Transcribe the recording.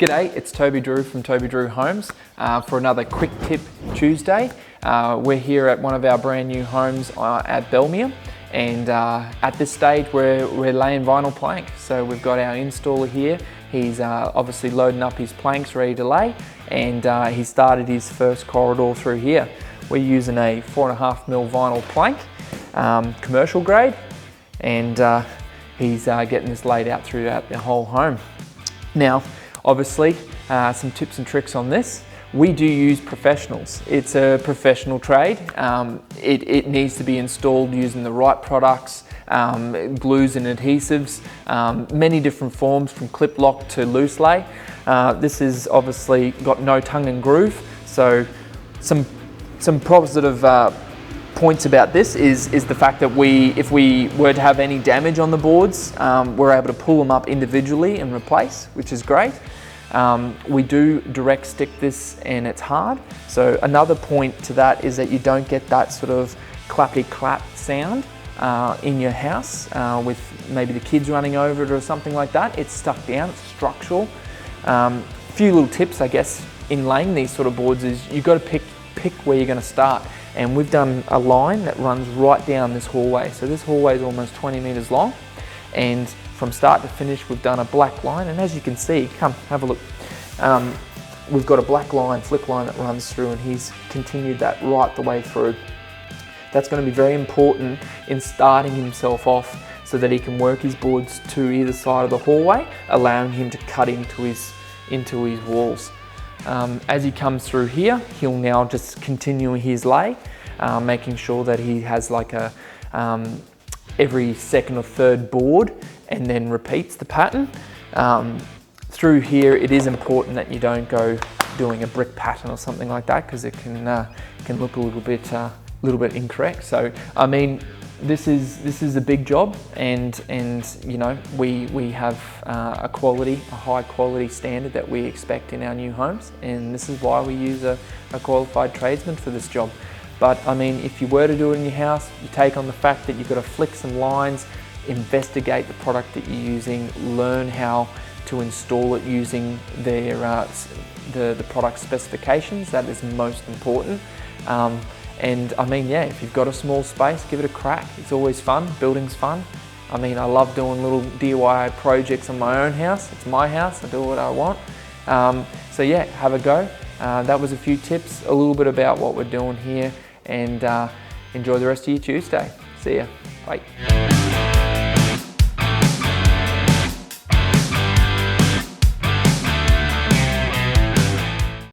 G'day, it's Toby Drew from Toby Drew Homes for another Quick Tip Tuesday. We're here at one of our brand new homes at Belmere, and at this stage we're laying vinyl plank. So we've got our installer here. He's obviously loading up his planks ready to lay, and he started his first corridor through here. We're using a 4.5mm vinyl plank, commercial grade, and he's getting this laid out throughout the whole home. Now, obviously, some tips and tricks on this. We do use professionals. It's a professional trade. It needs to be installed using the right products, glues and adhesives, many different forms from clip lock to loose lay. This is obviously got no tongue and groove, so some positive points about this is the fact that if we were to have any damage on the boards, we're able to pull them up individually and replace, which is great. We do direct stick this, and it's hard. So another point to that is that you don't get that sort of clappy clap sound in your house with maybe the kids running over it or something like that. It's stuck down, it's structural. Few little tips, I guess, in laying these sort of boards is you've got to pick where you're going to start. And we've done a line that runs right down this hallway. So this hallway is almost 20 meters long, and from start to finish we've done a black line, and as you can see, come have a look, we've got a black line, flip line that runs through, and he's continued that right the way through. That's going to be very important in starting himself off so that he can work his boards to either side of the hallway, allowing him to cut into his walls. As he comes through here, he'll now just continue his lay, making sure that he has like a every second or third board, and then repeats the pattern. Through here, it is important that you don't go doing a brick pattern or something like that, because it can look a little bit incorrect. So I mean, this is a big job, and you know, we have a high quality standard that we expect in our new homes, and this is why we use a qualified tradesman for this job. But I mean, if you were to do it in your house, you take on the fact that you've got to flick some lines, investigate the product that you're using, learn how to install it using the product specifications. That is most important. And I mean, yeah, if you've got a small space, give it a crack. It's always fun. Building's fun. I mean, I love doing little DIY projects on my own house. It's my house. I do what I want. So yeah, have a go. That was a few tips, a little bit about what we're doing here, and enjoy the rest of your Tuesday. See ya. Bye.